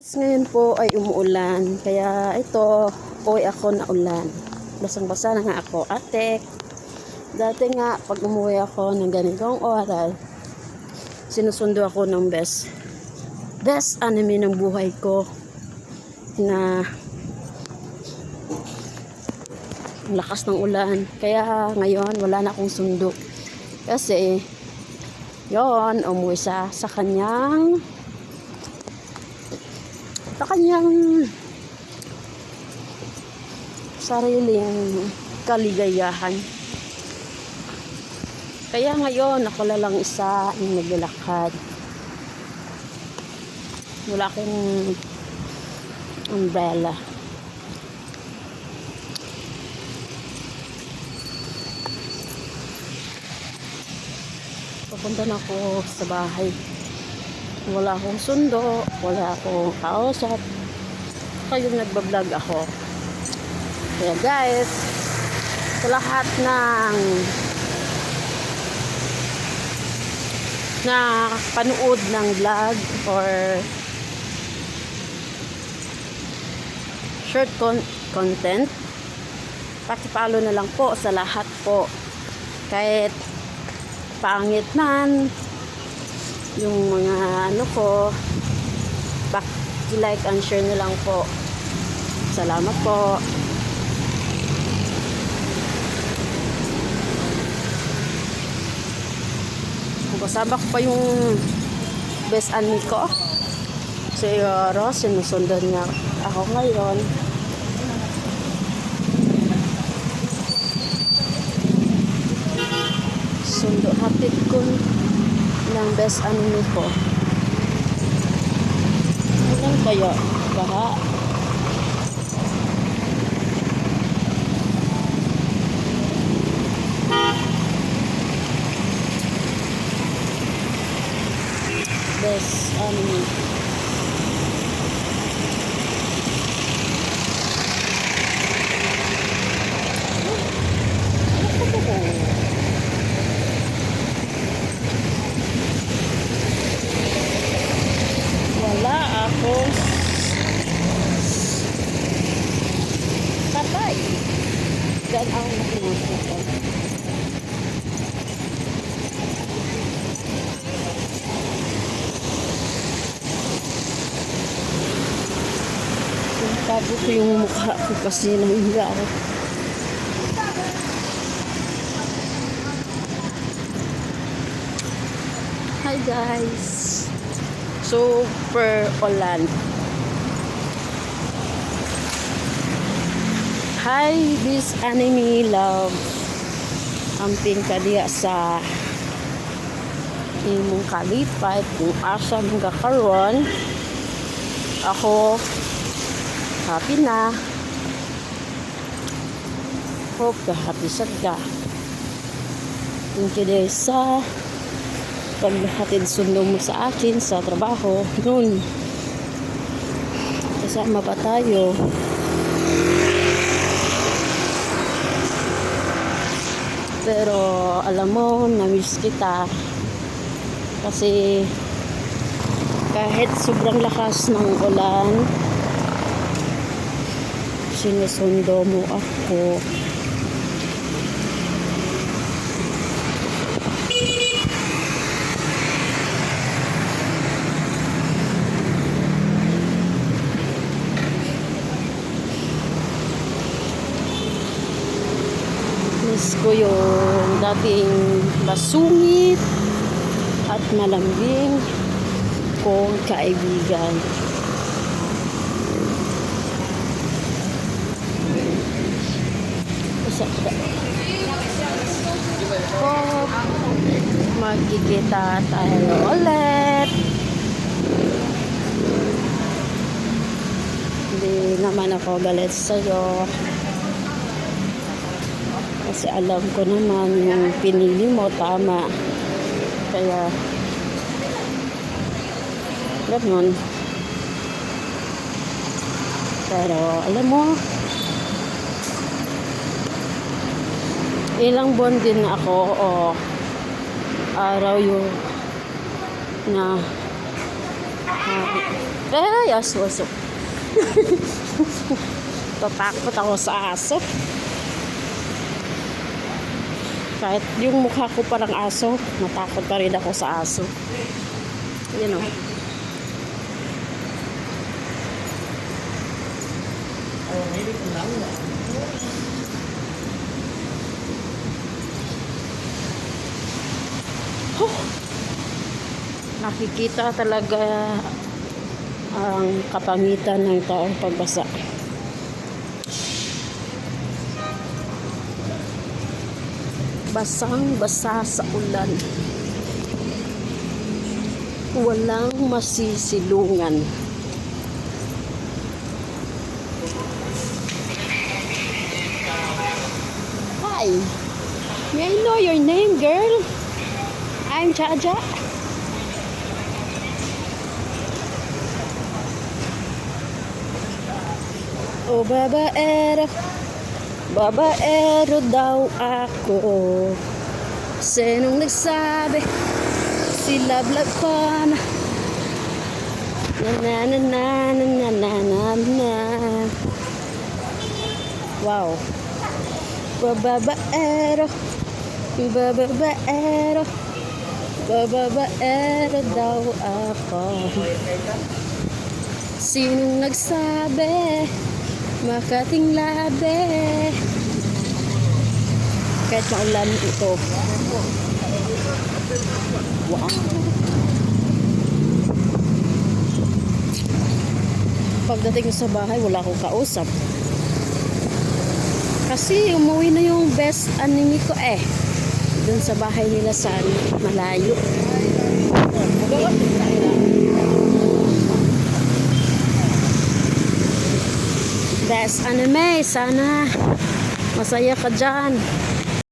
Ngayon po ay umuulan, kaya ito, uwi ako na ulan. Basang-basa na nga ako, atek. Dati nga, pag umuwi ako ng ganitong oras, sinusundo ako ng best anime ng buhay ko na lakas ng ulan. Kaya ngayon, wala na akong sundo. Kasi, yon umuwi siya sa kanyang sariling kaligayahan. Kaya ngayon, ako lang isa ang naglalakad. Wala akong umbrella. Papunta na ako sa bahay. Wala akong sundo, wala akong kausap. Kaya nagbablog ako. Kaya guys, sa lahat ng panood ng vlog or short content, paki-follow na lang po sa lahat po. Kahit pangit man yung mga ko, paki-like and share na lang po. Salamat po. Kasama ko pa yung best anime ko. Si Ross, sinusundan niya ako ngayon. Sundo, hatid ko ng best anime ko. Ano kaya? Baha? Best anime. Wala akong patay. Gan ang nakinusukan. Tago ko yung mukha ko kasi nahihiya ako. Hi guys! Super ulan. Hi this anime love. Amping kadiya sa imong kalipay kung asa mga karon. Ako happy na. Hope ka happy sad ka. Thank you dahil sa paghatid sundo mo sa akin sa trabaho. Noon, kasama pa tayo. Pero alam mo, na-miss kita. Kasi kahit sobrang lakas ng ulan, sinusundo mo ako. Miss ko yung dating masungit at malambing kong kaibigan. Magkikita tayo ulit. Hindi naman ako galit sa'yo kasi alam ko naman yung pinili mo tama, kaya ganun. Pero alam mo, ilang buwan din ako o araw yung na Ay, aso. Tatakot ako sa aso. Kahit yung mukha ko parang aso, natakot pa rin ako sa aso. Yan o. Nakikita talaga ang kapangitan ng taong pagbasa. Basang-basa sa ulan. Walang masisilungan. Hi. May I know your name, girl? I'm Jaja. Oh, babaero daw ako. Sinong nagsabi? Si Lablab pa na. Na. Wow. Babaero daw ako. Sinong nagsabi? Makating labi. Kahit maulan ito. Wow. Pagdating sa bahay, wala akong kausap. Kasi umuwi na yung best anime ko dun sa bahay nila sa malayo. Best anime, sana masaya ka dyan.